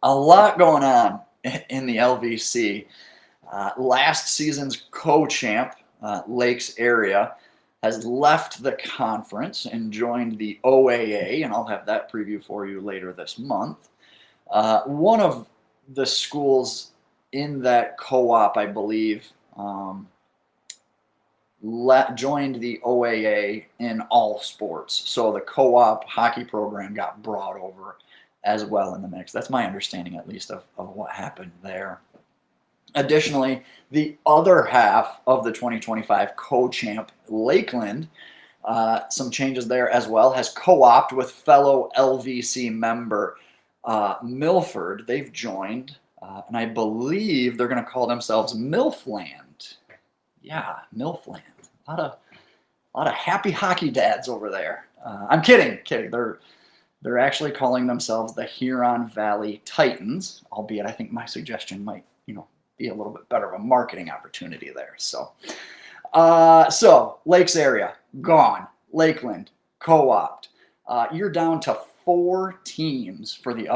A lot going on in the LVC. Last season's co-champ, Lakes area, has left the conference and joined the OAA, and I'll have that preview for you later this month. One of the schools in that co-op, I believe, joined the OAA in all sports. So the co-op hockey program got brought over as well in the mix. That's my understanding, at least, of what happened there. Additionally, the other half of the 2025 co-champ, Lakeland, some changes there as well, has co-opted with fellow LVC member Milford. They've joined, and I believe they're going to call themselves Milfland. Yeah, Milfland. A lot of happy hockey dads over there. I'm kidding. They're actually calling themselves the Huron Valley Titans, albeit I think my suggestion might, be a little bit better of a marketing opportunity there. So Lakes area, gone. Lakeland, co-opt. You're down to 4 teams for the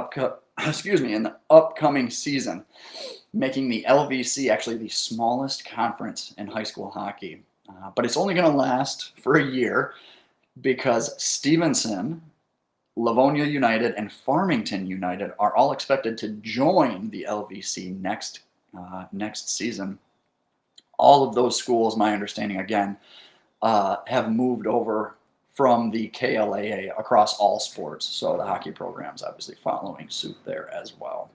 in the upcoming season, making the LVC actually the smallest conference in high school hockey. But it's only going to last for a year because Stevenson, Livonia United, and Farmington United are all expected to join the LVC next season. All of those schools, my understanding again, have moved over from the KLAA across all sports. So the hockey program's obviously following suit there as well.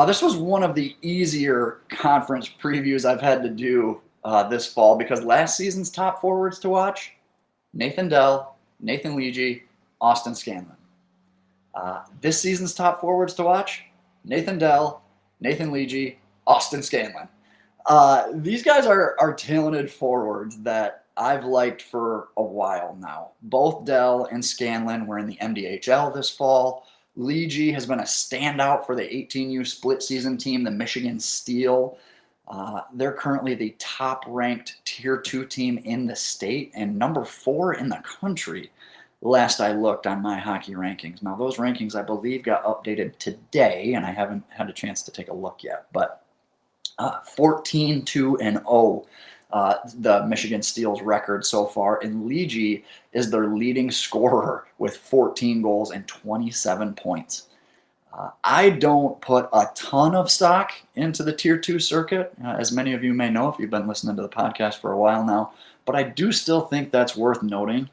This was one of the easier conference previews I've had to do this fall because last season's top forwards to watch, Nathan Dell, Nathan Leege, Austin Scanlon. This season's top forwards to watch, Nathan Dell, Nathan Leege, Austin Scanlon. These guys are talented forwards that I've liked for a while now. Both Dell and Scanlon were in the MDHL this fall. Leege has been a standout for the 18U split season team, the Michigan Steel. They're currently the top-ranked Tier 2 team in the state and number 4 in the country, last I looked on my hockey rankings. Now, those rankings, I believe, got updated today, and I haven't had a chance to take a look yet. But 14-2-0, the Michigan Steel's record so far, and Leege is their leading scorer with 14 goals and 27 points. I don't put a ton of stock into the Tier 2 circuit, as many of you may know if you've been listening to the podcast for a while now, but I do still think that's worth noting.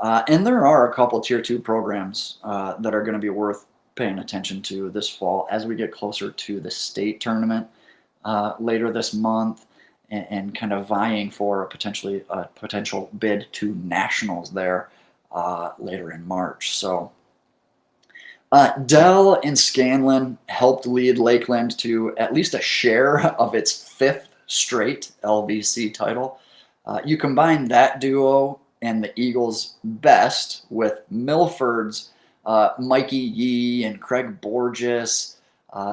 And there are a couple Tier 2 programs that are going to be worth paying attention to this fall as we get closer to the state tournament later this month and kind of vying for a potential bid to nationals there later in March. So Dell and Scanlon helped lead Lakeland to at least a share of its 5th straight LVC title. You combine that duo and the Eagles' best with Milford's Mikey Yee and Craig Borges.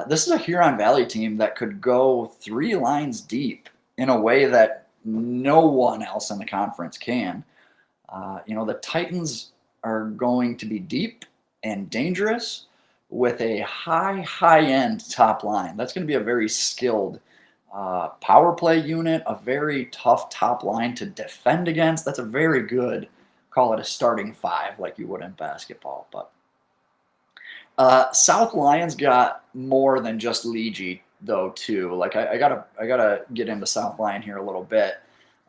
This is a Huron Valley team that could go 3 lines deep in a way that no one else in the conference can. The Titans are going to be deep and dangerous with a high-end top line. That's going to be a very skilled power play unit, a very tough top line to defend against. That's a very good, call it a starting 5 like you would in basketball. But South Lions got more than just Leege though too. Like I gotta get into South Lion here a little bit.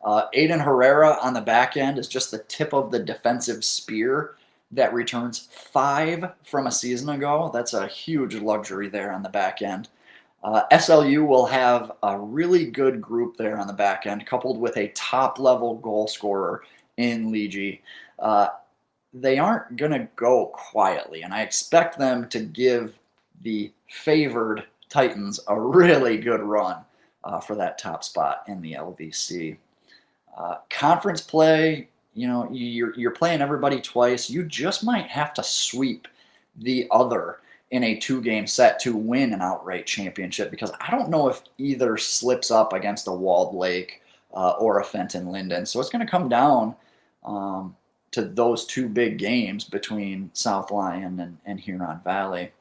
Aiden Herrera on the back end is just the tip of the defensive spear that returns 5 from a season ago. That's a huge luxury there on the back end. SLU will have a really good group there on the back end, coupled with a top-level goal scorer in Leege. They aren't going to go quietly, and I expect them to give the favored Titans a really good run for that top spot in the LVC. Conference play, you're playing everybody twice. You just might have to sweep the other in a 2-game set to win an outright championship, because I don't know if either slips up against a Walled Lake or a Fenton Linden. So it's going to come down to those 2 big games between South Lyon and Huron Valley.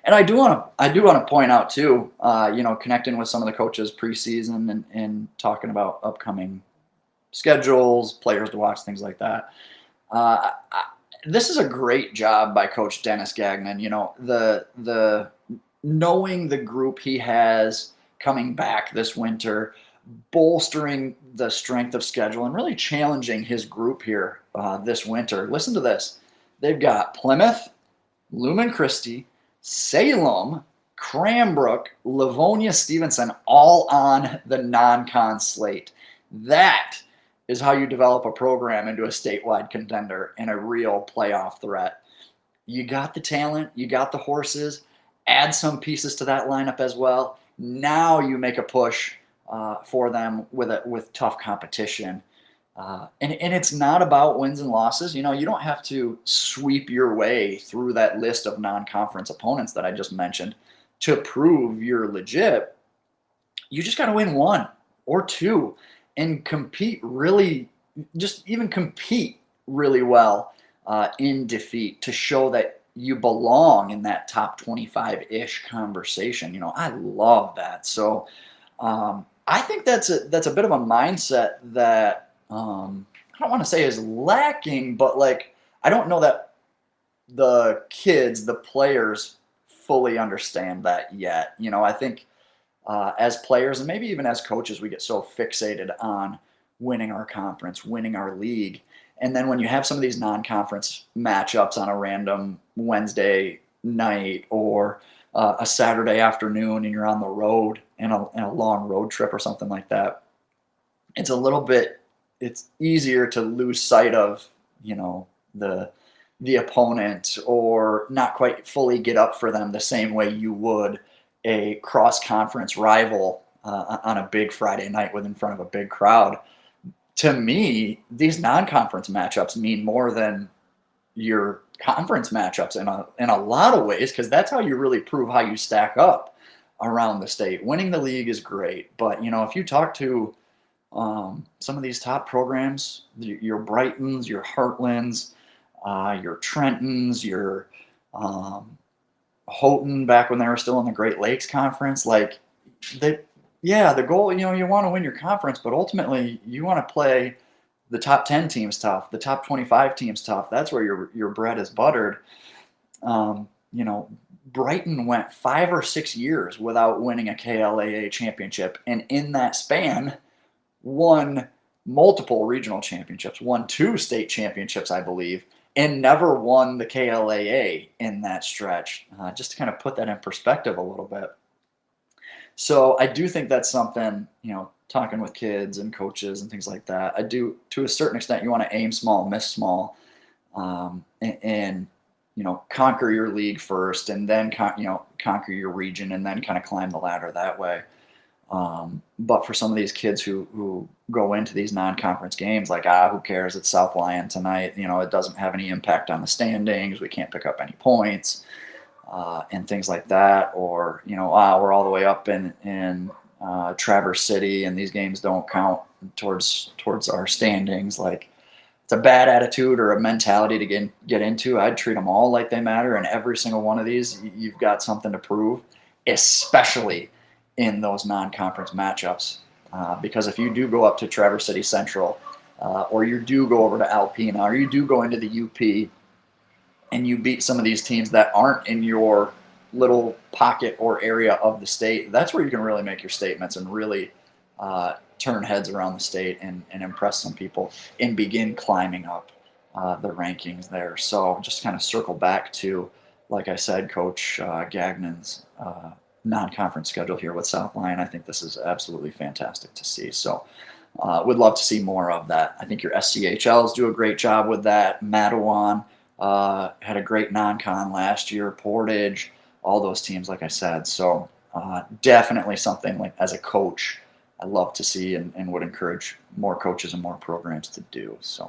And I do want to point out too, connecting with some of the coaches preseason and talking about upcoming schedules, players to watch, things like that. This is a great job by Coach Dennis Gagnon. The knowing the group he has coming back this winter, bolstering the strength of schedule, and really challenging his group here this winter. Listen to this: they've got Plymouth, Lumen Christi, Salem, Cranbrook, Livonia, Stevenson, all on the non-con slate. That is how you develop a program into a statewide contender and a real playoff threat. You got the talent, you got the horses, add some pieces to that lineup as well. Now you make a push for them with tough competition. And it's not about wins and losses. You don't have to sweep your way through that list of non-conference opponents that I just mentioned to prove you're legit. You just got to win one or two and compete really well in defeat to show that you belong in that top 25-ish conversation. I love that. So I think that's a bit of a mindset that I don't want to say is lacking, but I don't know that the kids, the players, fully understand that yet. I think as players and maybe even as coaches, we get so fixated on winning our conference, winning our league. And then when you have some of these non-conference matchups on a random Wednesday night or a Saturday afternoon and you're on the road in a long road trip or something like that, it's easier to lose sight of, the opponent or not quite fully get up for them the same way you would a cross-conference rival on a big Friday night in front of a big crowd. To me, these non-conference matchups mean more than your conference matchups in a lot of ways, because that's how you really prove how you stack up around the state. Winning the league is great, but if you talk to some of these top programs, your Brightons, your Heartlands, your Trentons, your Houghton back when they were still in the Great Lakes Conference, the goal, you want to win your conference, but ultimately you want to play the top 10 teams tough, the top 25 teams tough. That's where your bread is buttered. Brighton went 5 or 6 years without winning a KLAA championship, and in that span, won multiple regional championships, won 2 state championships, I believe, and never won the KLAA in that stretch, just to kind of put that in perspective a little bit. So I do think that's something, talking with kids and coaches and things like that, I do, to a certain extent, you want to aim small, miss small, and conquer your league first, and then, conquer your region, and then kind of climb the ladder that way. But for some of these kids who go into these non-conference games, who cares? It's South Lyon tonight. It doesn't have any impact on the standings. We can't pick up any points, and things like that. Or, we're all the way up in Traverse City, and these games don't count towards our standings. It's a bad attitude or a mentality to get into. I'd treat them all like they matter, and every single one of these, you've got something to prove, especially in those non-conference matchups, because if you do go up to Traverse City Central, or you do go over to Alpena, or you do go into the UP, and you beat some of these teams that aren't in your little pocket or area of the state, that's where you can really make your statements and really turn heads around the state and impress some people and begin climbing up the rankings there. So just kind of circle back to, like I said, Coach Gagnon's non-conference schedule here with South Lyon. I think this is absolutely fantastic to see. So would love to see more of that. I think your SCHLs do a great job with that. Matawan had a great non-con last year. Portage, all those teams, like I said. So definitely something as a coach, I love to see and would encourage more coaches and more programs to do. So